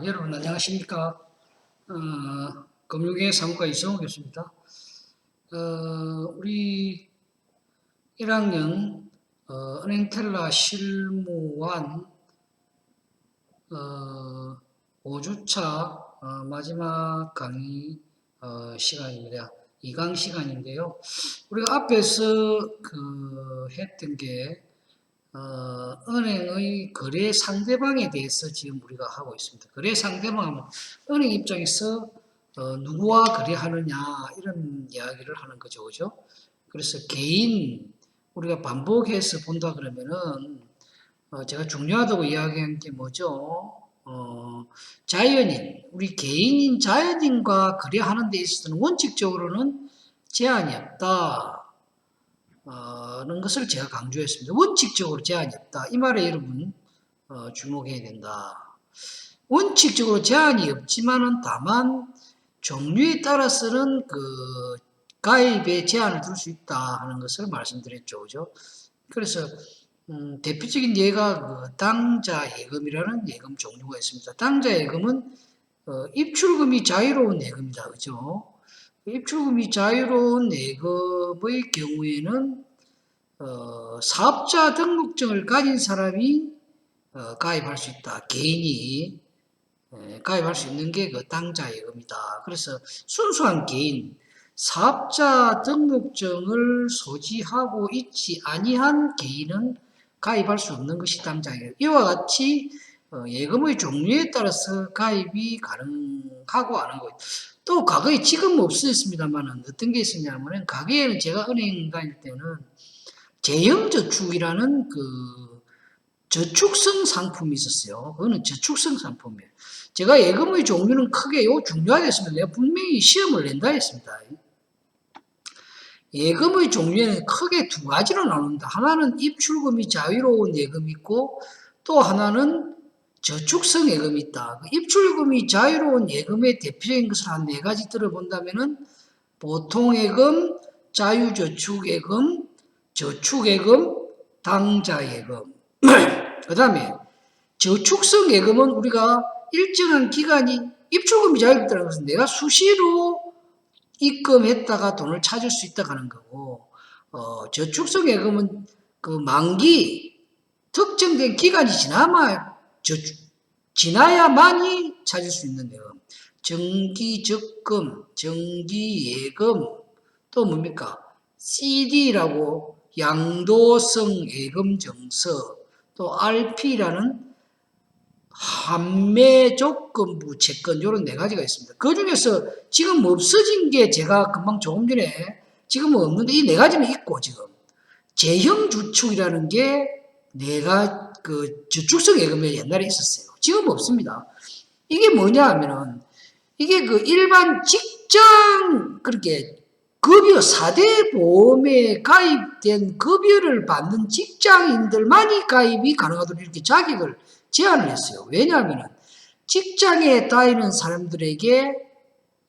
여러분 안녕하십니까? 금융계 사무과 이성호 교수입니다. 우리 1학년 은행텔라 실무원 5주차 마지막 강의 시간입니다. 2강 시간인데요. 우리가 앞에서 했던 게 은행의 거래 상대방에 대해서 지금 우리가 하고 있습니다. 거래 상대방은 은행 입장에서 누구와 거래하느냐 이런 이야기를 하는 거죠, 그죠? 그래서 개인 우리가 반복해서 본다 그러면은 제가 중요하다고 이야기한 게 뭐죠? 자연인 우리 개인인 자연인과 거래하는 데 있어서는 원칙적으로는 제한이 없다. 는 것을 제가 강조했습니다. 원칙적으로 제한이 없다. 이 말에 여러분 주목해야 된다. 원칙적으로 제한이 없지만은 다만 종류에 따라서는 가입에 제한을 둘 수 있다 하는 것을 말씀드렸죠. 그죠? 그래서 대표적인 예가 당자 예금이라는 예금 종류가 있습니다. 당자 예금은 입출금이 자유로운 예금이다. 그죠? 입출금이 자유로운 예금의 경우에는 사업자 등록증을 가진 사람이 가입할 수 있다. 개인이 가입할 수 있는 게 당자 예금이다. 그래서 순수한 개인, 사업자 등록증을 소지하고 있지 아니한 개인은 가입할 수 없는 것이 당자 예금. 이와 같이 예금의 종류에 따라서 가입이 가능하고 안 하고 또 과거에 지금은 없어졌습니다만 어떤 게 있었냐면 과거에는 제가 은행 다닐 때는 제형저축이라는 저축성 상품이 있었어요. 그거는 저축성 상품이에요. 제가 예금의 종류는 크게 중요하겠습니다. 내가 분명히 시험을 낸다 했습니다. 예금의 종류에는 크게 두 가지로 나눈다. 하나는 입출금이 자유로운 예금이 있고 또 하나는 저축성 예금이 있다. 입출금이 자유로운 예금의 대표적인 것을 한 네 가지 들어본다면은 보통예금, 자유저축예금, 저축예금, 당자예금. 그 다음에 저축성 예금은 우리가 일정한 기간이 입출금이 자유롭다는 것은 내가 수시로 입금했다가 돈을 찾을 수 있다 하는 거고, 저축성 예금은 만기 특정된 기간이 지나야만이 찾을 수 있는 예금. 정기적금, 정기예금, 또 뭡니까? CD라고 양도성 예금증서, 또 RP라는 환매조건부 채권 이런 네 가지가 있습니다. 그 중에서 지금 없어진 게 제가 금방 조금 전에 지금은 없는데 이 네 가지는 있고 지금 제형주축이라는 게 내가 저축성 예금에 옛날에 있었어요. 지금 없습니다. 이게 뭐냐 하면은 이게 일반 직장 그렇게 급여 4대 보험에 가입된 급여를 받는 직장인들만이 가입이 가능하도록 이렇게 자격을 제한을 했어요. 왜냐하면 직장에 다니는 사람들에게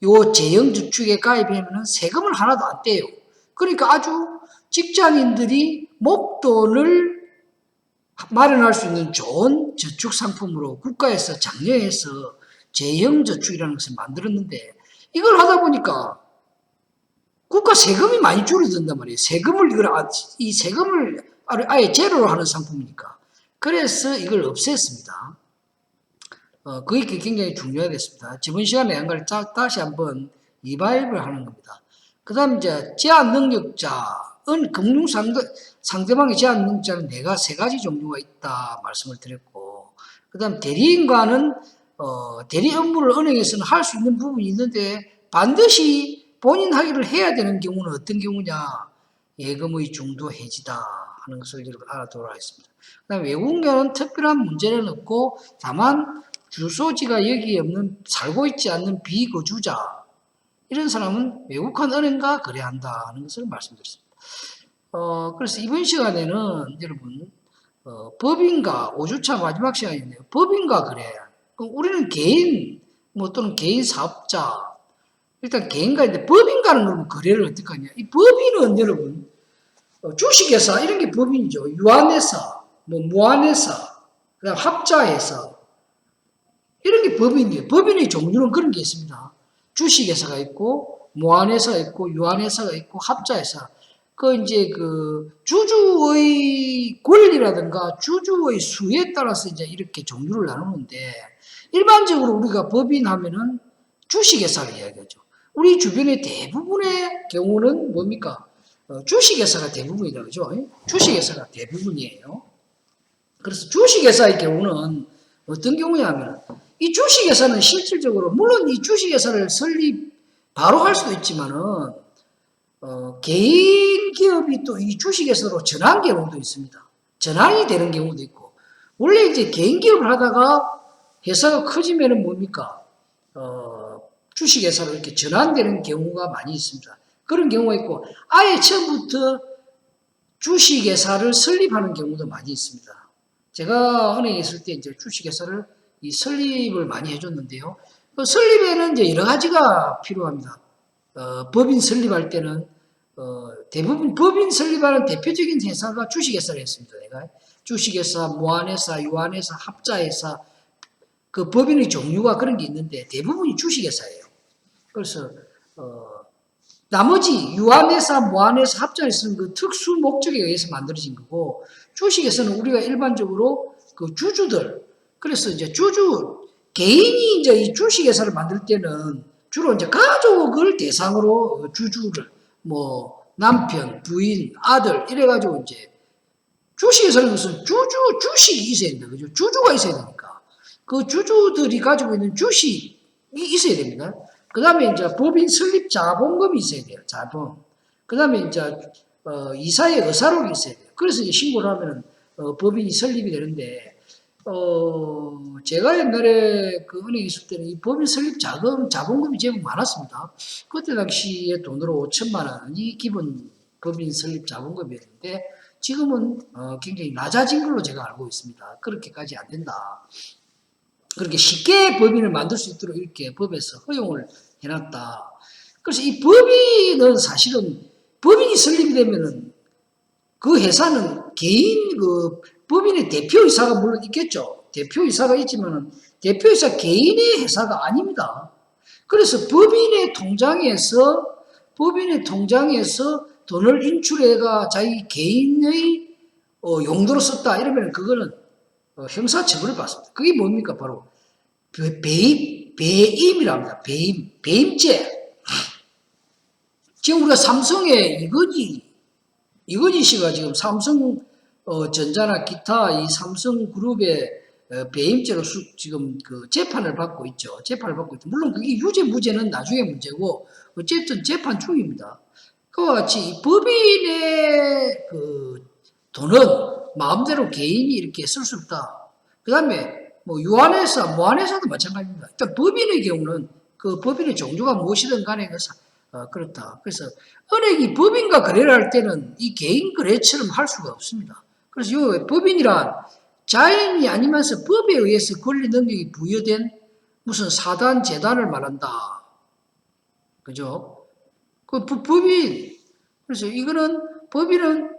요 제형주축에 가입하면 세금을 하나도 안 떼요. 그러니까 아주 직장인들이 목돈을 마련할 수 있는 좋은 저축상품으로 국가에서 장려해서 제형저축이라는 것을 만들었는데 이걸 하다 보니까 국가 세금이 많이 줄어든단 말이에요. 이 세금을 아예 제로로 하는 상품이니까. 그래서 이걸 없앴습니다. 그게 굉장히 중요하겠습니다. 저번 시간에 한 걸 다시 한번 리바이벌 하는 겁니다. 그 다음 이제 제한 능력자, 금융 상대방의 제한 능력자는 내가 세 가지 종류가 있다 말씀을 드렸고, 그 다음 대리인과는 대리 업무를 은행에서는 할 수 있는 부분이 있는데 반드시 본인 하기를 해야 되는 경우는 어떤 경우냐? 예금의 중도 해지다 하는 것을 여러분 알아두라 했습니다. 그 다음에 외국인은 특별한 문제는 없고 다만 주소지가 여기에 없는 살고 있지 않는 비거주자 이런 사람은 외국한 은행과 거래한다 하는 것을 말씀드렸습니다. 그래서 이번 시간에는 여러분 법인과 5주차 마지막 시간인데요. 법인과 거래. 그럼 우리는 개인 또는 개인 사업자 일단 개인가인데 법인과는 그러면 거래를 어떻게 하냐. 이 법인은 여러분 주식회사 이런 게 법인이죠. 유한회사, 무한회사, 그다음 합자회사, 이런 게 법인이에요. 법인의 종류는 그런 게 있습니다. 주식회사가 있고, 무한회사가 있고, 유한회사가 있고, 합자회사. 이제 주주의 권리라든가 주주의 수에 따라서 이제 이렇게 종류를 나누는데, 일반적으로 우리가 법인 하면은 주식회사를 이야기하죠. 우리 주변의 대부분의 경우는 뭡니까? 주식회사가 대부분이다, 그죠? 주식회사가 대부분이에요. 그래서 주식회사의 경우는 어떤 경우냐면, 이 주식회사는 실질적으로, 물론 이 주식회사를 바로 할 수도 있지만은, 개인 기업이 또 이 주식회사로 전환 경우도 있습니다. 전환이 되는 경우도 있고, 원래 이제 개인 기업을 하다가 회사가 커지면은 뭡니까? 주식회사로 이렇게 전환되는 경우가 많이 있습니다. 그런 경우가 있고, 아예 처음부터 주식회사를 설립하는 경우도 많이 있습니다. 제가 은행에 있을 때 이제 주식회사를 설립을 많이 해줬는데요. 그 설립에는 이제 여러 가지가 필요합니다. 법인 설립할 때는, 대부분 법인 설립하는 대표적인 회사가 주식회사를 했습니다. 내가 주식회사, 무한회사, 유한회사, 합자회사, 그 법인의 종류가 그런 게 있는데 대부분이 주식회사예요. 그래서, 나머지 유한회사, 무한회사, 합자회사는 그 특수 목적에 의해서 만들어진 거고, 주식회사는 우리가 일반적으로 그 주주들, 그래서 이제 개인이 이제 이 주식회사를 만들 때는 주로 이제 가족을 대상으로 주주를, 남편, 부인, 아들, 이래가지고 이제 주식회사는 무슨 주식이 있어야 된다. 그죠? 주주가 있어야 되니까. 그 주주들이 가지고 있는 주식이 있어야 됩니다. 그 다음에 이제 법인 설립 자본금이 있어야 돼요. 자본. 그 다음에 이제, 이사의 의사록이 있어야 돼요. 그래서 이제 신고를 하면은, 법인이 설립이 되는데, 제가 옛날에 그 은행에 있을 때는 이 법인 설립 자본금이 제법 많았습니다. 그때 당시에 돈으로 5천만 원이 기본 법인 설립 자본금이었는데, 지금은 굉장히 낮아진 걸로 제가 알고 있습니다. 그렇게까지 안 된다. 그렇게 쉽게 법인을 만들 수 있도록 이렇게 법에서 허용을 해놨다. 그래서 이 법인은 사실은 법인이 설립이 되면은 그 회사는 개인 법인의 대표이사가 물론 있겠죠. 대표이사가 있지만은 대표이사 개인의 회사가 아닙니다. 그래서 법인의 통장에서 돈을 인출해가 자기 개인의 용도로 썼다 이러면 그거는 형사처벌을 받습니다. 그게 뭡니까? 바로 배임이랍니다. 배임죄. 지금 우리가 삼성의 이건희 씨가 지금 삼성 전자나 기타 이 삼성그룹의 배임죄로 지금 재판을 받고 있죠. 물론 그게 유죄 무죄는 나중에 문제고 어쨌든 재판 중입니다. 그와 같이 법인의 돈은 마음대로 개인이 이렇게 쓸 수 없다. 그 다음에 유한회사, 무한회사도 마찬가지입니다. 일단 법인의 경우는 그 법인의 종류가 무엇이든 간에 그렇다. 그래서 은행이 법인과 거래를 할 때는 이 개인 거래처럼 할 수가 없습니다. 그래서 이 법인이란 자연이 아니면서 법에 의해서 권리 능력이 부여된 무슨 사단, 재단을 말한다. 그죠? 법인. 그래서 법인은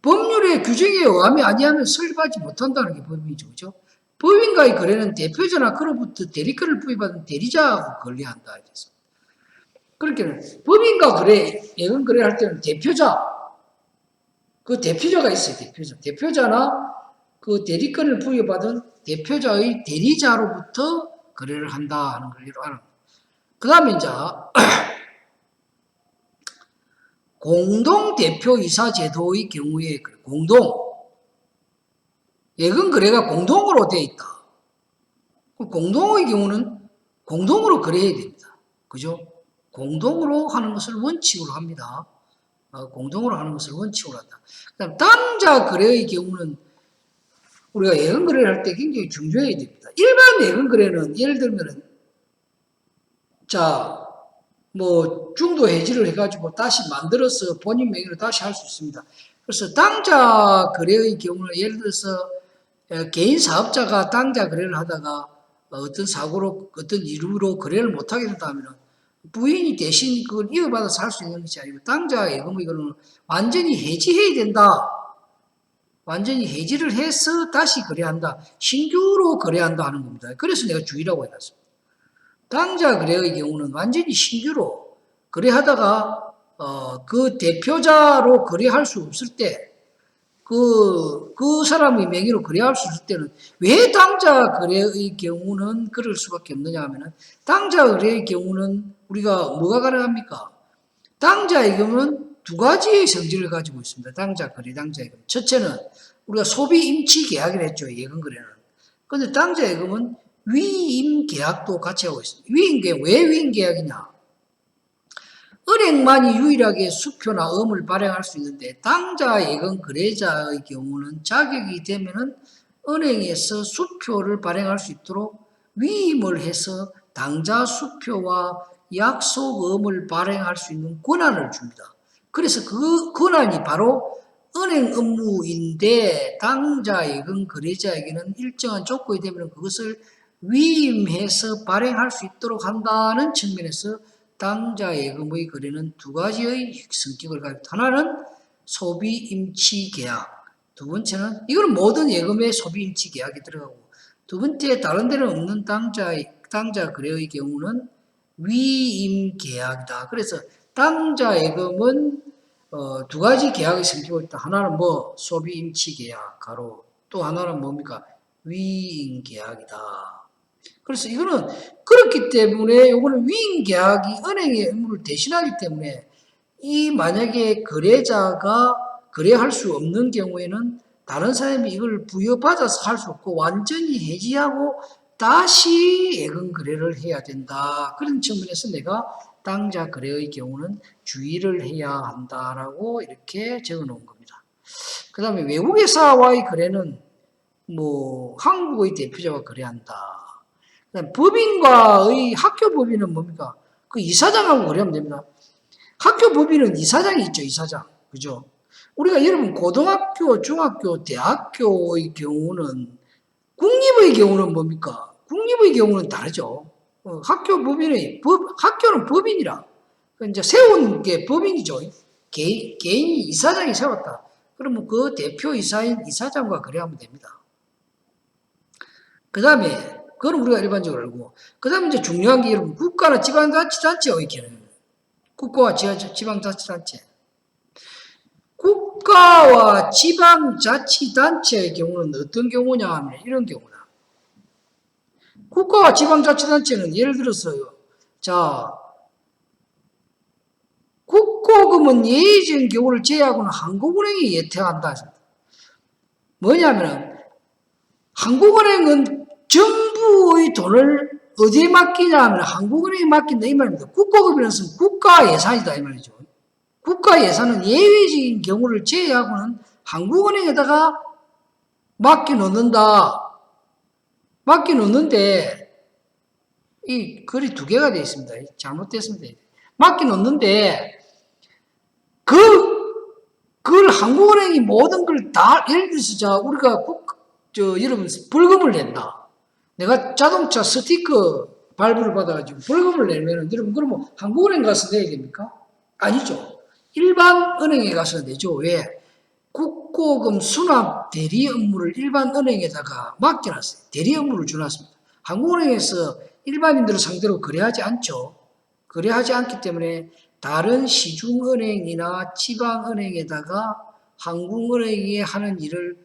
법률의 규정에 의하면 아니하면 설립하지 못한다는 게 법인이죠. 그죠? 법인과의 거래는 대표자나 그로부터 대리권을 부여받은 대리자하고 권리한다. 그렇게는 법인과 예금 거래를 할 때는 대표자가 있어요. 대표자나 그 대리권을 부여받은 대표자의 대리자로부터 거래를 한다 하는 걸 알아요. 그 다음에 이제 공동대표이사 제도의 경우에 예금 거래가 공동으로 되어 있다. 공동의 경우는 공동으로 거래해야 됩니다. 그죠? 공동으로 하는 것을 원칙으로 합니다. 공동으로 하는 것을 원칙으로 한다. 그다음 당자 거래의 경우는 우리가 예금 거래를 할 때 굉장히 중요해야 됩니다. 일반 예금 거래는 예를 들면은 중도 해지를 해가지고 다시 만들어서 본인 명의로 다시 할 수 있습니다. 그래서 당자 거래의 경우는 예를 들어서 개인 사업자가 당자 거래를 하다가 어떤 사고로 어떤 이유로 거래를 못하게 된다면 부인이 대신 그걸 이어받아서 할 수 있는 것이 아니고 당자 예금 이거는 완전히 해지해야 된다. 완전히 해지를 해서 다시 거래한다. 신규로 거래한다 하는 겁니다. 그래서 내가 주의라고 해놨습니다. 당좌 거래의 경우는 완전히 신규로 거래하다가 그 대표자로 거래할 수 없을 때, 그 사람의 명의로 거래할 수 있을 때는 왜 당좌 거래의 경우는 그럴 수밖에 없느냐 하면은, 당좌 거래의 경우는 우리가 뭐가 가능합니까? 당좌의 경우는 두 가지의 성질을 가지고 있습니다. 당좌 거래, 당좌 예금. 첫째는 우리가 소비 임치 계약을 했죠. 예금 거래는. 근데 당좌 예금은 위임 계약도 같이 하고 있습니다. 위임 계약, 왜 위임 계약이냐? 은행만이 유일하게 수표나 음을 발행할 수 있는데, 당좌 예금 거래자의 경우는 자격이 되면은 은행에서 수표를 발행할 수 있도록 위임을 해서 당좌 수표와 약속음을 발행할 수 있는 권한을 줍니다. 그래서 그 권한이 바로 은행 업무인데, 당좌 예금 거래자에게는 일정한 조건이 되면 그것을 위임해서 발행할 수 있도록 한다는 측면에서 당좌 예금의 거래는 두 가지의 성격을 가지고, 하나는 소비 임치 계약, 두 번째는 이거는 모든 예금의 소비 임치 계약이 들어가고, 두 번째 다른 데는 없는 당좌 거래의 경우는 위임 계약이다. 그래서 당좌 예금은 두 가지 계약이 생기고 있다. 하나는 뭐 소비 임치 계약, 가로, 또 하나는 뭡니까? 위임 계약이다. 그래서 이거는 그렇기 때문에 이거는 위임 계약이 은행의 의무를 대신하기 때문에, 이 만약에 거래자가 거래할 수 없는 경우에는 다른 사람이 이걸 부여받아서 할 수 없고 완전히 해지하고 다시 예금 거래를 해야 된다. 그런 측면에서 내가 당좌 거래의 경우는 주의를 해야 한다라고 이렇게 적어 놓은 겁니다. 그 다음에 외국 회사와의 거래는 뭐 한국의 대표자와 거래한다. 그다음에 법인과의 학교 법인은 뭡니까? 그 이사장하고 거래하면 됩니다. 학교 법인은 이사장이 있죠, 이사장. 그죠? 우리가 여러분 고등학교, 중학교, 대학교의 경우는, 국립의 경우는 뭡니까? 국립의 경우는 다르죠. 학교 법인의 학교는 법인이라. 이제 세운 게 법인이죠. 개인이 이사장이 세웠다. 그러면 그 대표 이사인 이사장과 거래하면 됩니다. 그 다음에 그건 우리가 일반적으로 알고, 그 다음에 이제 중요한 게 여러분 국가나 지방자치단체의 경우, 국가와 지방자치단체, 국가와 지방자치단체의 경우는 어떤 경우냐 하면 이런 경우다. 국가와 지방자치단체는 예를 들어서 자, 국고금은 예의적인 경우를 제외하고는 한국은행이 예택한다. 뭐냐면은 한국은행은 정부의 돈을 어디에 맡기냐 하면 한국은행에 맡긴다 이 말입니다. 국고금이라는 것은 국가 예산이다 이 말이죠. 국가 예산은 예외적인 경우를 제외하고는 한국은행에다가 맡겨놓는다. 맡겨놓는데 이 글이 두 개가 되어 있습니다. 잘못됐습니다. 맡겨놓는데 그걸 한국은행이 모든 걸 다, 예를 들어서 자 우리가 여러분 벌금을 낸다. 내가 자동차 스티커 발부를 받아가지고 벌금을 내면은 여러분 그러면 한국은행 가서 내야 됩니까? 아니죠. 일반 은행에 가서 내죠. 왜? 국고금 수납 대리 업무를 일반 은행에다가 맡겨놨어요. 대리 업무를 줘놨습니다. 한국은행에서 일반인들을 상대로 거래하지 않죠. 거래하지 않기 때문에 다른 시중은행이나 지방은행에다가 한국은행이 하는 일을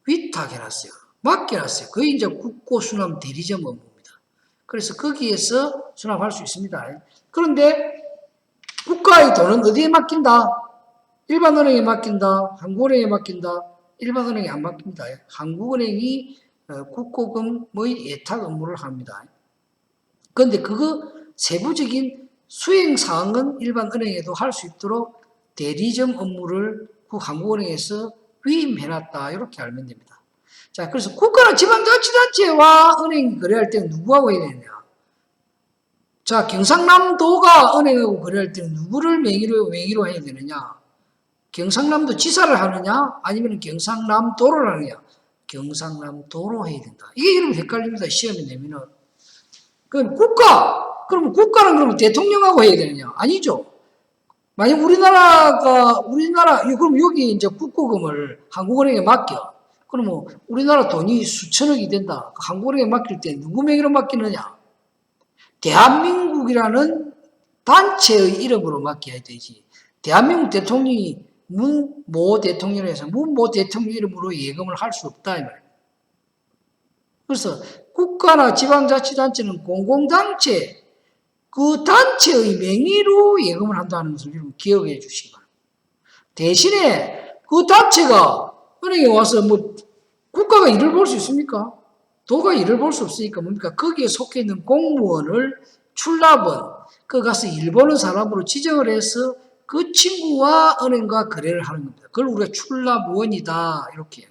위탁해놨어요. 맡겨놨어요. 그게 이제 국고수납 대리점 업무입니다. 그래서 거기에서 수납할 수 있습니다. 그런데 국가의 돈은 어디에 맡긴다? 일반은행에 맡긴다. 한국은행에 맡긴다. 일반은행에 안 맡깁니다. 한국은행이 국고금의 예탁 업무를 합니다. 그런데 그거 세부적인 수행사항은 일반은행에도 할 수 있도록 대리점 업무를 한국은행에서 위임해놨다. 이렇게 알면 됩니다. 자, 그래서 국가나 지방자치단체와 은행이 거래할 때는 누구하고 해야 되느냐? 자, 경상남도가 은행하고 거래할 때는 누구를 명의로 해야 되느냐? 경상남도 지사를 하느냐? 아니면 경상남도를 하느냐? 경상남도로 해야 된다. 이게 여러분 헷갈립니다. 시험에 내면은. 그럼 그러면 국가는 그러면 대통령하고 해야 되느냐? 아니죠. 만약 그럼 여기 이제 국고금을 한국은행에 맡겨. 그러면 우리나라 돈이 수천억이 된다. 한국은행에 맡길 때 누구 명의로 맡기느냐? 대한민국이라는 단체의 이름으로 맡겨야 되지. 대한민국 대통령이 문모 대통령이라 해서 문모 대통령 이름으로 예금을 할 수 없다 이 말이에요. 그래서 국가나 지방자치단체는 공공단체, 그 단체의 명의로 예금을 한다는 것을 여러분 기억해 주시기 바랍니다. 대신에 그 단체가 은행에 와서 뭐 국가가 일을 볼 수 있습니까? 도가 일을 볼 수 없으니까 뭡니까? 거기에 속해 있는 공무원을 출납원, 그 가서 일 보는 사람으로 지정을 해서 그 친구와 은행과 거래를 하는 겁니다. 그걸 우리가 출납원이다 이렇게.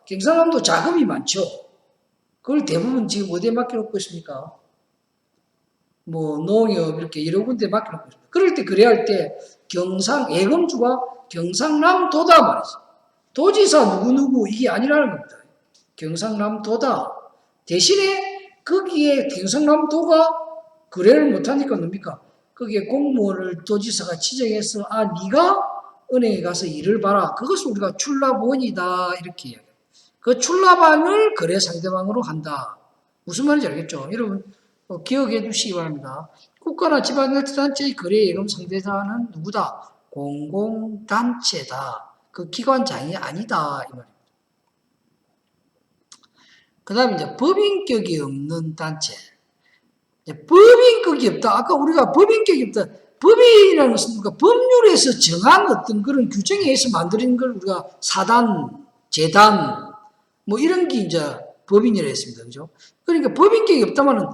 경상남도 자금이 많죠. 그걸 대부분 지금 어디에 맡겨놓고 있습니까? 뭐 농협 이렇게 여러 군데 맡겨놓고 있습니다. 그럴 때 거래할 때 예금주가 경상남도다 말이지. 도지사 누구누구 이게 아니라는 겁니다. 경상남도다. 대신에 거기에 경상남도가 거래를 못하니까 뭡니까? 거기에 공무원을 도지사가 지정해서 네가 은행에 가서 일을 봐라. 그것을 우리가 출납원이다 이렇게 이야기해요. 그 출납원을 거래 상대방으로 한다. 무슨 말인지 알겠죠? 여러분 기억해 두시기 바랍니다. 국가나 지방자치단체의 거래 예금 상대자는 누구다? 공공단체다. 그 기관장이 아니다 이 말입니다. 그 다음에 이제 법인격이 없는 단체. 법인격이 없다. 아까 우리가 법인격이 없다. 법인이라는 것은 우리가 법률에서 정한 어떤 그런 규정에 의해서 만드는 걸 우리가 사단, 재단, 뭐 이런 게 이제 법인이라 했습니다. 그죠? 그러니까 법인격이 없다면은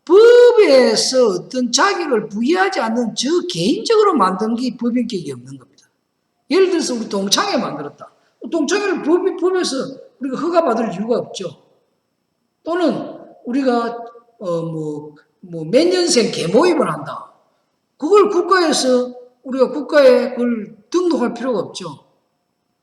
법에서 어떤 자격을 부여하지 않는 저 개인적으로 만든 게 법인격이 없는 겁니다. 예를 들어서 우리 동창회 만들었다. 동창회를 법에서 우리가 허가받을 이유가 없죠. 또는 우리가 몇 년생 계모임을 한다. 그걸 국가에서 우리가 국가에 그걸 등록할 필요가 없죠.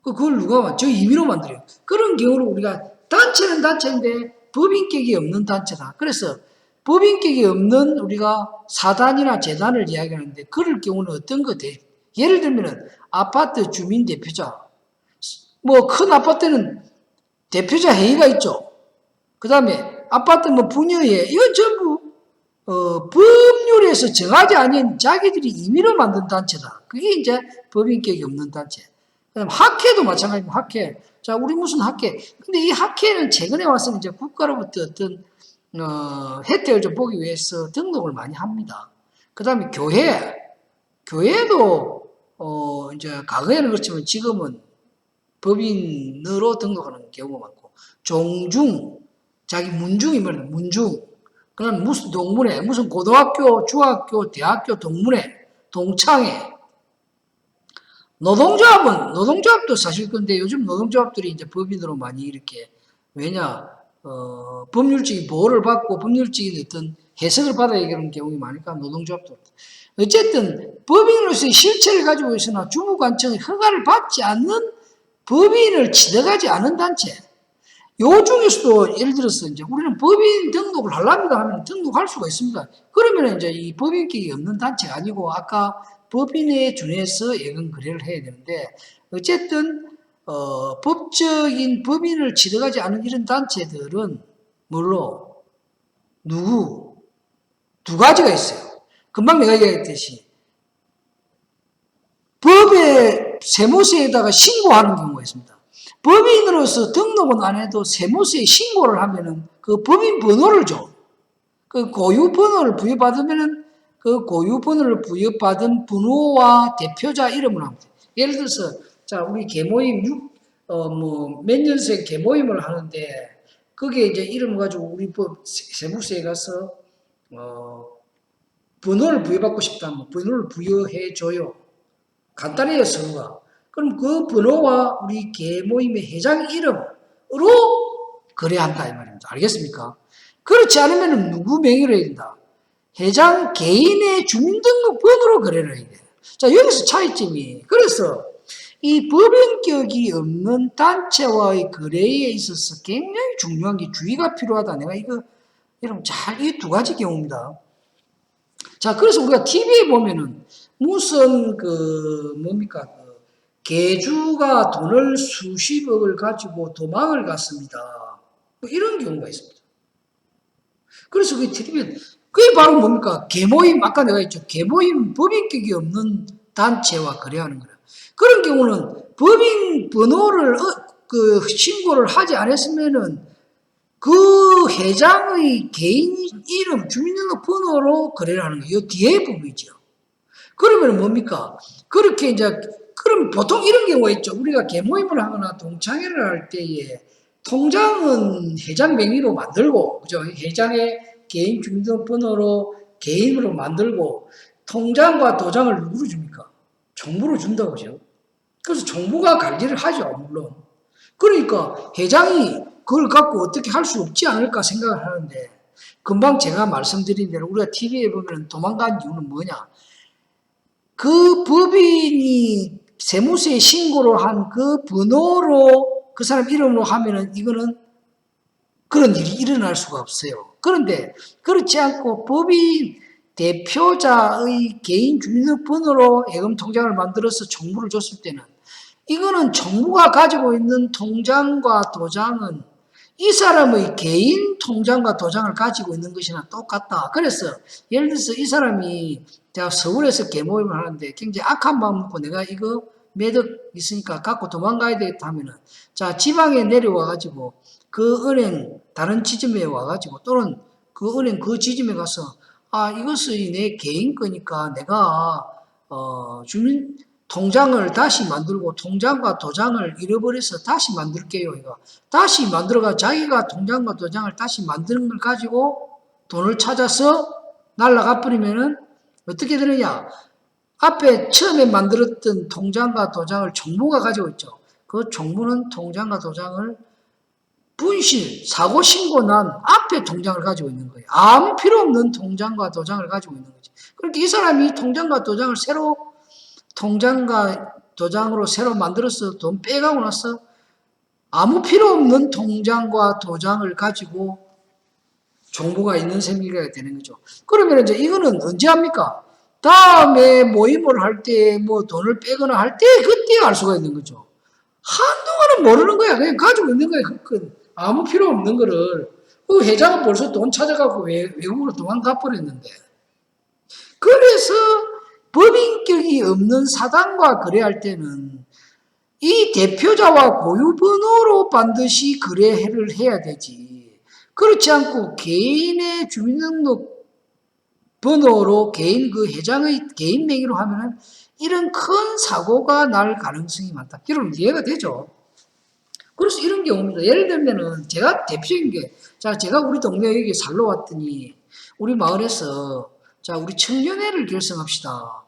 그걸 누가 저 임의로 만들어요. 그런 경우로 우리가 단체는 단체인데 법인격이 없는 단체다. 그래서 법인격이 없는 우리가 사단이나 재단을 이야기하는데 그럴 경우는 어떤 것 같아요? 예를 들면 아파트 주민 대표자. 뭐 큰 아파트는 대표자 회의가 있죠. 그 다음에 아파트 분여회 이건 전부 법률에서 정하지 않은 자기들이 임의로 만든 단체다. 그게 이제 법인격이 없는 단체. 그다음 학회도 마찬가지입니다. 학회. 자, 우리 무슨 학회? 근데 이 학회는 최근에 와서는 이제 국가로부터 어떤 혜택을 좀 보기 위해서 등록을 많이 합니다. 그다음에 교회도 이제 과거에는 그렇지만 지금은 법인으로 등록하는 경우가 많고 종중, 자기 문중이 말이야 문중. 그럼 무슨 동문회, 무슨 고등학교, 중학교, 대학교 동문회, 동창회. 노동조합도 사실 근데 요즘 노동조합들이 이제 법인으로 많이 이렇게, 법률적인 보호를 받고 법률적인 어떤 해석을 받아야 되는 경우가 많으니까 노동조합도. 어쨌든 법인으로서의 실체를 가지고 있으나 주무관청의 허가를 받지 않는 법인을 취득하지 않은 단체. 요 중에서도 예를 들어서 이제 우리는 법인 등록을 하려면 하면 등록할 수가 있습니다. 그러면 이제 이 법인격이 없는 단체가 아니고 아까 법인에 준해서 예금 거래를 해야 되는데 어쨌든 법적인 법인을 취득하지 않은 이런 단체들은 물론 두 가지가 있어요. 금방 내가 얘기했듯이 법의 세무서에다가 신고하는 경우가 있습니다. 법인으로서 등록은 안 해도 세무서에 신고를 하면은 그 법인 번호를 줘. 그 고유 번호를 부여받으면은 그 고유 번호를 부여받은 번호와 대표자 이름을 합니다. 예를 들어서 자 우리 계모임 몇 년생 계모임을 하는데 거기에 이제 이름 가지고 우리 세무서에 가서 번호를 부여받고 싶다면 번호를 부여해 줘요. 간단해요 서류가. 그럼 그 번호와 우리 계모임의 회장 이름으로 거래한다 이 말입니다. 알겠습니까? 그렇지 않으면 누구 명의로 해야 된다? 회장 개인의 주민등록번호로 거래를 해야 돼요. 자 여기서 차이점이. 그래서 이 법인격이 없는 단체와의 거래에 있어서 굉장히 중요한 게 주의가 필요하다. 내가 이거 여러분 잘 이 두 가지 경우입니다. 자, 그래서 우리가 TV에 보면은 무슨 뭡니까? 개주가 돈을 수십억을 가지고 도망을 갔습니다. 뭐 이런 경우가 있습니다. 그래서 그 TV에 그게 바로 뭡니까? 계모임, 아까 내가 했죠. 계모임 법인격이 없는 단체와 거래하는 거라. 그런 경우는 법인 번호를 신고를 하지 않았으면은 그 회장의 개인 이름, 주민등록번호로 거래를 하는 거예요. 이 뒤에 부분이죠. 그러면 뭡니까? 그렇게 이제, 그럼 보통 이런 경우가 있죠. 우리가 계모임을 하거나 동창회를 할 때에 통장은 회장 명의로 만들고, 그죠? 회장의 개인 주민등록번호로 개인으로 만들고, 통장과 도장을 누구로 줍니까? 정부로 준다고 그죠? 그래서 정부가 관리를 하죠, 물론. 그러니까 회장이 그걸 갖고 어떻게 할 수 없지 않을까 생각을 하는데, 금방 제가 말씀드린 대로 우리가 TV에 보면 도망간 이유는 뭐냐? 그 법인이 세무서에 신고를 한 그 번호로 그 사람 이름으로 하면은 이거는 그런 일이 일어날 수가 없어요. 그런데 그렇지 않고 법인 대표자의 개인 주민등록번호로 예금 통장을 만들어서 정부를 줬을 때는 이거는 정부가 가지고 있는 통장과 도장은 이 사람의 개인 통장과 도장을 가지고 있는 것이나 똑같다. 그래서 예를 들어서 이 사람이 제가 서울에서 계모임을 하는데 굉장히 악한 마음 먹고 내가 이거 매덕 있으니까 갖고 도망가야 되겠다 하면은 자 지방에 내려와 가지고 그 은행 다른 지점에 와 가지고 또는 그 은행 그 지점에 가서 아 이것이 내 개인 거니까 내가 주민 통장을 다시 만들고 통장과 도장을 잃어버려서 다시 만들게요. 이거 다시 만들어가 자기가 통장과 도장을 다시 만드는 걸 가지고 돈을 찾아서 날라가 버리면은 어떻게 되느냐? 앞에 처음에 만들었던 통장과 도장을 정부가 가지고 있죠. 그 정부는 통장과 도장을 분실, 사고 신고 난 앞에 통장을 가지고 있는 거예요. 아무 필요 없는 통장과 도장을 가지고 있는 거지. 그렇게 이 사람이 통장과 도장을 새로 통장과 도장으로 새로 만들어서 돈 빼가고 나서 아무 필요 없는 통장과 도장을 가지고 정보가 있는 셈이가 되는 거죠. 그러면 이제 이거는 언제 합니까? 다음에 모임을 할 때 뭐 돈을 빼거나 할 때 그때 알 수가 있는 거죠. 한동안은 모르는 거야. 그냥 가지고 있는 거야. 그 아무 필요 없는 거를. 그 회장은 벌써 돈 찾아가고 외국으로 도망가 버렸는데. 그래서 법인격이 없는 사단과 거래할 때는 이 대표자와 고유번호로 반드시 거래를 해야 되지. 그렇지 않고 개인의 주민등록 번호로 개인 그 회장의 개인 명의로 하면은 이런 큰 사고가 날 가능성이 많다. 여러분 이해가 되죠? 그래서 이런 경우입니다. 예를 들면은 제가 대표적인 게, 자 제가 우리 동네 여기 살러 왔더니 우리 마을에서 자 우리 청년회를 결성합시다.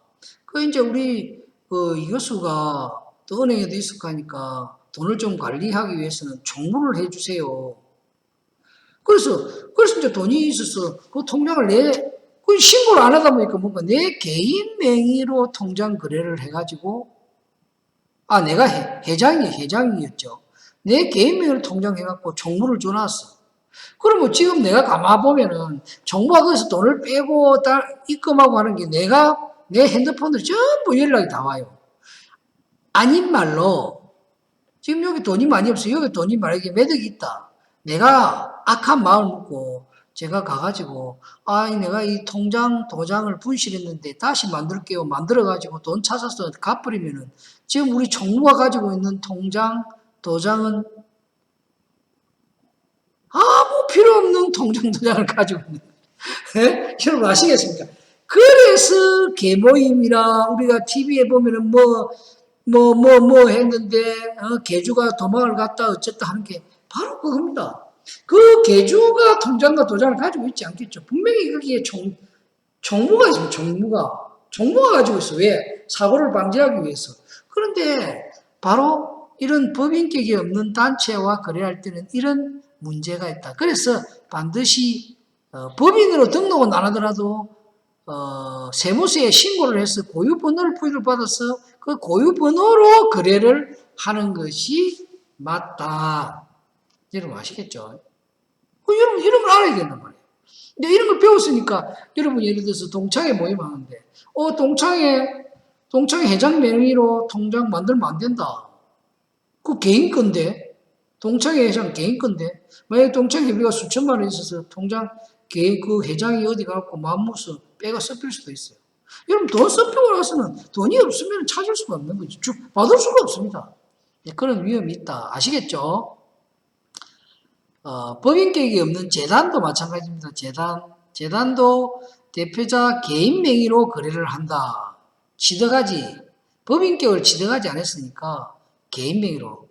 그 이제 우리 그 이교수가 또 은행에도 있었고 하니까 돈을 좀 관리하기 위해서는 종부를 해주세요. 그래서 이제 돈이 있어서 그 통장을 그 신고를 안 하다 보니까 뭔가 내 개인 명의로 통장 거래를 해가지고 내가 회장이었죠. 내 개인 명의로 통장 해갖고 종부를 줘놨어. 그러면 지금 내가 가만 보면은 정부가 거기서 돈을 빼고 입금하고 하는 게 내 핸드폰으로 전부 연락이 다 와요. 아닌 말로 지금 여기 돈이 많이 없어. 여기 돈이 만약에 매덕이 있다. 내가 악한 마음을 먹고 제가 가가지고 내가 이 통장 도장을 분실했는데 다시 만들게요. 만들어가지고 돈 찾아서 갚으려면은 지금 우리 정부가 가지고 있는 통장 도장은 아무 필요 없는 통장 도장을 가지고 있는 거예요. 여러분 아시겠습니까? 그래서 계모임이나 우리가 TV에 보면은 했는데 개주가 도망을 갔다 어쨌다 하는 게 바로 그겁니다. 그 개주가 통장과 도장을 가지고 있지 않겠죠. 분명히 거기에 정부가 있습니다. 정부가 가지고 있어. 왜? 사고를 방지하기 위해서. 그런데 바로 이런 법인격이 없는 단체와 거래할 때는 이런 문제가 있다. 그래서 반드시 법인으로 등록은 안 하더라도 세무서에 신고를 해서 고유번호를 부여를 받아서 그 고유번호로 거래를 하는 것이 맞다. 여러분 아시겠죠? 여러분 알아야겠단 말이에요. 근데 이런 걸 배웠으니까 여러분 예를 들어서 동창회 모임하는데 동창회 회장 명의로 통장 만들면 안 된다. 그 개인 건데 동창회 회장 개인 건데 만약에 동창회비가 수천만 원 있어서 통장 개인 그 회장이 어디 가고 마음먹어서 빼가 섞일 수도 있어요. 여러분 돈 섞이고 나서는 돈이 없으면 찾을 수가 없는 거죠. 받을 수가 없습니다. 그런 위험이 있다. 아시겠죠? 법인격이 없는 재단도 마찬가지입니다. 재단도 대표자 개인 명의로 거래를 한다. 법인격을 취득하지 않았으니까 개인 명의로.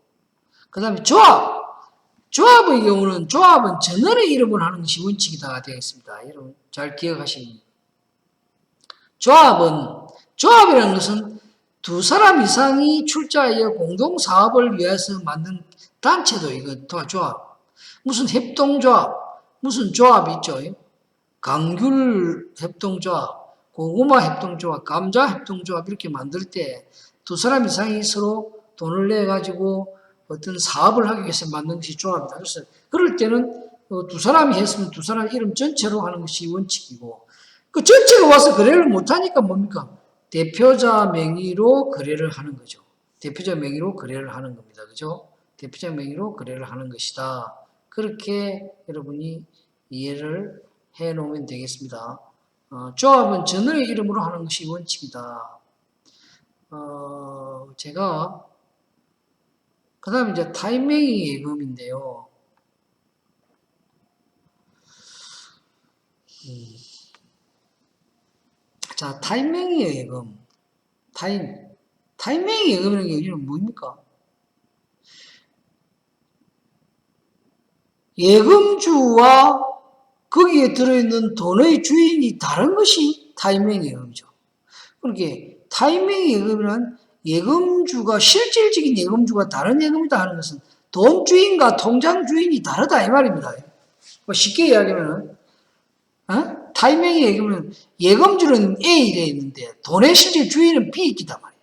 그 다음에 조합의 경우는 조합은 전원의 이름으로 하는 것이 원칙이다 되어 있습니다. 여러분 잘 기억하시면. 조합이라는 것은 두 사람 이상이 출자하여 공동 사업을 위해서 만든 단체도 이거 조합. 무슨 협동조합, 무슨 조합이 있죠. 강귤 협동조합, 고구마 협동조합, 감자 협동조합 이렇게 만들 때 두 사람 이상이 서로 돈을 내 가지고 어떤 사업을 하기 위해서 만든 것이 조합이다. 그래서 그럴 때는 두 사람이 했으면 두 사람 이름 전체로 하는 것이 원칙이고 그 전체가 와서 거래를 못하니까 뭡니까? 대표자 명의로 거래를 하는 거죠. 대표자 명의로 거래를 하는 겁니다. 그죠? 대표자 명의로 거래를 하는 것이다. 그렇게 여러분이 이해를 해 놓으면 되겠습니다. 조합은 전원의 이름으로 하는 것이 원칙이다. 제가 그 다음에 이제 타임명의 예금인데요. 자, 타임명의 예금. 타임명의 예금이라는 게 여기는 뭡니까? 예금주와 거기에 들어있는 돈의 주인이 다른 것이 타임명의 예금이죠. 그렇게 타임명의 예금은 예금주가 실질적인 예금주가 다른 예금이다 하는 것은 돈 주인과 통장 주인이 다르다 이 말입니다. 쉽게 이야기하면 타임명의 예금은 예금주는 A 되어 있는데 돈의 실질 주인은 B 있단 말이에요.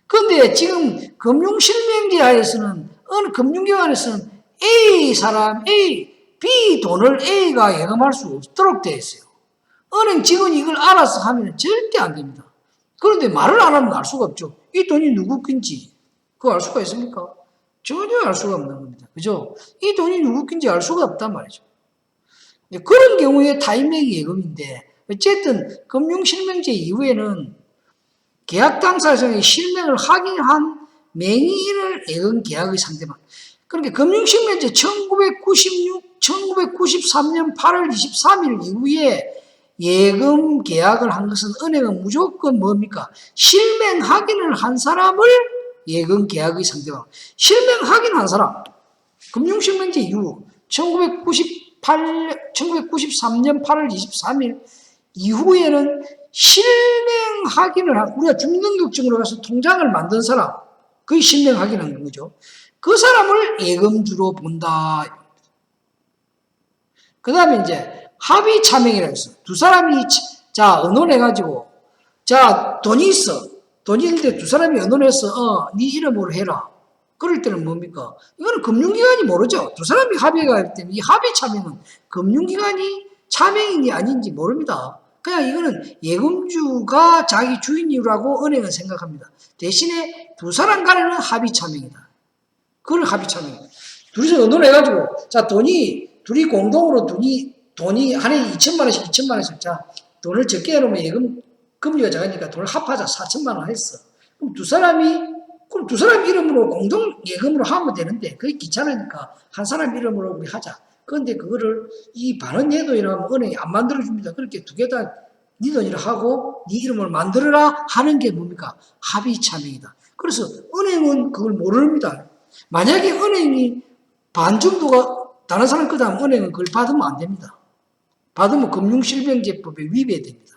그런데 지금 금융실명제 하에서는 어느 금융기관에서는 A 사람 B 돈을 A가 예금할 수 없도록 되어 있어요. 은행 직원이 이걸 알아서 하면 절대 안 됩니다. 그런데 말을 안 하면 알 수가 없죠. 이 돈이 누구 건지 그거 알 수가 있습니까? 전혀 알 수가 없는 겁니다. 그죠? 이 돈이 누구 건지 알 수가 없단 말이죠. 그런 경우에 타임명의 예금인데 어쨌든 금융실명제 이후에는 계약 당사자의 실명을 확인한 명의인을 예금 계약의 상대방. 그러니까 금융실명제 1993년 8월 23일 이후에 예금 계약을 한 것은 은행은 무조건 뭡니까? 실명 확인을 한 사람을 예금 계약의 상대방. 실명 확인한 사람. 금융실명제 이후 1993년 8월 23일 이후에는 실명 확인을 한 우리가 주민등록증으로 가서 통장을 만든 사람. 그게 실명 확인한 거죠. 그 사람을 예금주로 본다. 그 다음에 이제 합의 차명이라고 했어. 두 사람이 의논해가지고 돈이 있어. 돈이 있는데 두 사람이 의논해서 네 이름으로 해라. 그럴 때는 뭡니까? 이거는 금융기관이 모르죠. 두 사람이 합의가 할 때는 이 합의 차명은 금융기관이 차명인지 아닌지 모릅니다. 그냥 이거는 예금주가 자기 주인이라고 은행은 생각합니다. 대신에 두 사람 간에는 합의 차명이다. 그걸 합의 차명이다. 둘이서 의논해가지고 둘이 공동으로 돈이 한 해 2천만 원씩 돈을 적게 해놓으면 예금 금리가 작으니까 돈을 합하자 4천만 원 했어. 그럼 두 사람이 이름으로 공동 예금으로 하면 되는데 그게 귀찮으니까 한 사람 이름으로 우리 하자. 그런데 그거를 이 반원 예도이라면 은행이 안 만들어줍니다. 그렇게 두 개 다 네 돈이라 하고 네 이름을 만들어라 하는 게 뭡니까? 합의 차명이다. 그래서 은행은 그걸 모릅니다. 만약에 은행이 반 정도가 다른 사람 거다 하면 은행은 그걸 받으면 안 됩니다. 받으면 금융실명제법에 위배됩니다.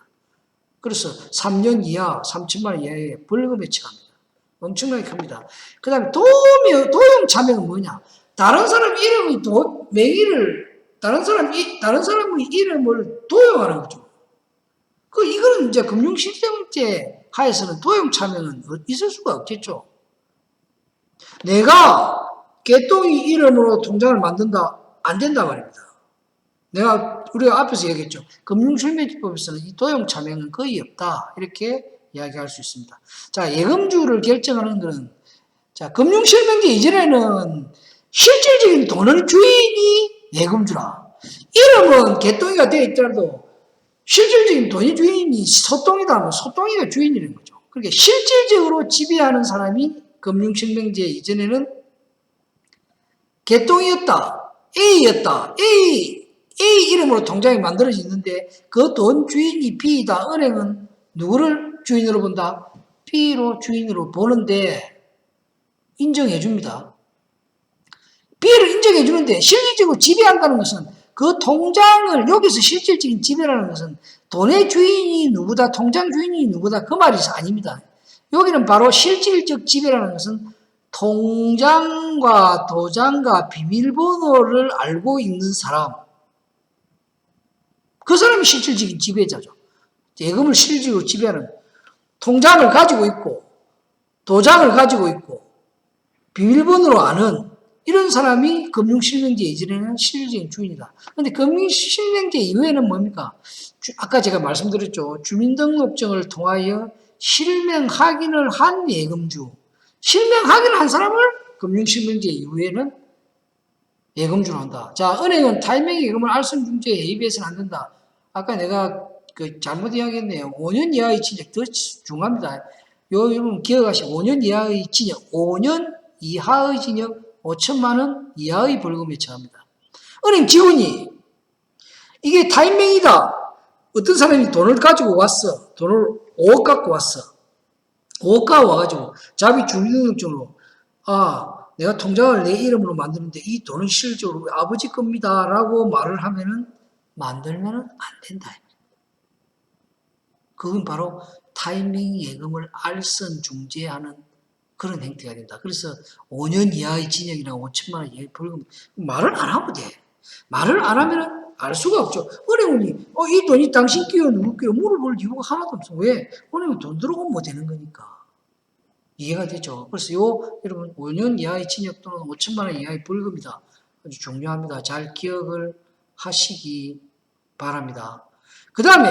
그래서 3년 이하, 3천만 원 이하의 벌금에 처합니다. 엄청나게 큽니다. 그 다음에 도용 차명은 뭐냐? 다른 사람 이름의 명의를, 다른 사람의 이름을 도용하는 거죠. 이거는 이제 금융실명제 하에서는 도용 차명은 있을 수가 없겠죠. 내가 개똥이 이름으로 통장을 만든다, 안 된다 말입니다. 우리가 앞에서 얘기했죠. 금융실명제법에서는 이 도용 차명은 거의 없다. 이렇게 이야기할 수 있습니다. 자, 예금주를 결정하는 것은, 자, 금융실명제 이전에는 실질적인 돈의 주인이 예금주라. 이름은 개똥이가 되어 있더라도 실질적인 돈의 주인이 소똥이다 하면 소똥이가 주인이라는 거죠. 그러니까 실질적으로 지배하는 사람이 금융실명제 이전에는 개똥이었다. A였다. A 이름으로 통장이 만들어지는데 그 돈 주인이 B이다. 은행은 누구를 주인으로 본다? B로 주인으로 보는데 인정해 줍니다. B를 인정해 주는데 실질적으로 지배한다는 것은 그 통장을 여기서 실질적인 지배라는 것은 돈의 주인이 누구다, 통장 주인이 누구다 그 말이 아닙니다. 여기는 바로 실질적 지배라는 것은 통장과 도장과 비밀번호를 알고 있는 사람, 그 사람이 실질적인 지배자죠. 예금을 실질적으로 지배하는, 통장을 가지고 있고 도장을 가지고 있고 비밀번호로 아는 이런 사람이 금융실명제 이전에는 실질적인 주인이다. 그런데 금융실명제 이후에는 뭡니까? 아까 제가 말씀드렸죠. 주민등록증을 통하여 실명 확인을 한 예금주, 실명 확인을 한 사람을 금융실명제 이후에는 예금주로 한다. 자, 은행은 타이밍 예금을 알선중재에 ABS는 안 된다. 아까 내가 잘못 이야기했네요. 5년 이하의 진역 더 중요합니다. 여러분 기억하시고 5년 이하의 진역, 5년 이하의 진역 5천만 원 이하의 벌금에 처합니다. 은행 직원이 이게 타이밍이다. 어떤 사람이 돈을 가지고 왔어. 돈을 5억 갖고 왔어. 5억 갖고 와가지고 자기 주민등록증으로 내가 통장을 내 이름으로 만드는데 이 돈은 실질적으로 아버지 겁니다. 라고 말을 하면은 만들면은 안 된다. 그건 바로 타이밍 예금을 알선 중재하는 그런 행태가 된다. 그래서 5년 이하의 징역이나 5천만 원 이하의 벌금 말을 안 하면 돼. 말을 안 하면은 알 수가 없죠. 은행이 이 돈이 당신 끼요 누구 끼요 물어볼 이유가 하나도 없어. 왜? 은행은 돈 들어오면 뭐 되는 거니까. 이해가 되죠. 그래서 여러분 5년 이하의 징역 또는 5천만 원 이하의 벌금이다. 아주 중요합니다. 잘 기억을 하시기 바랍니다. 그 다음에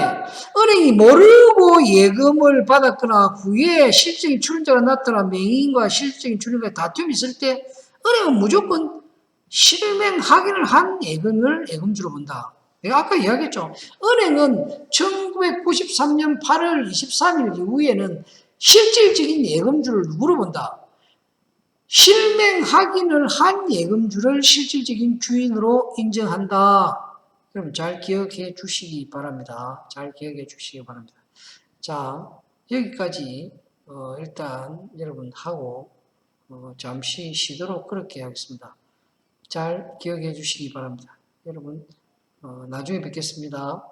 은행이 모르고 예금을 받았거나 후에 실질적인 출연자가 나타나 맹인과 실질적인 출연자가 다툼이 있을 때 은행은 무조건 실명 확인을 한 예금을 예금주로 본다. 내가 아까 이야기했죠. 은행은 1993년 8월 23일 이후에는 실질적인 예금주를 누구로 본다? 실명 확인을 한 예금주를 실질적인 주인으로 인정한다. 그럼 잘 기억해 주시기 바랍니다. 잘 기억해 주시기 바랍니다. 자, 여기까지 일단 여러분 하고 잠시 쉬도록 그렇게 하겠습니다. 잘 기억해 주시기 바랍니다. 여러분 나중에 뵙겠습니다.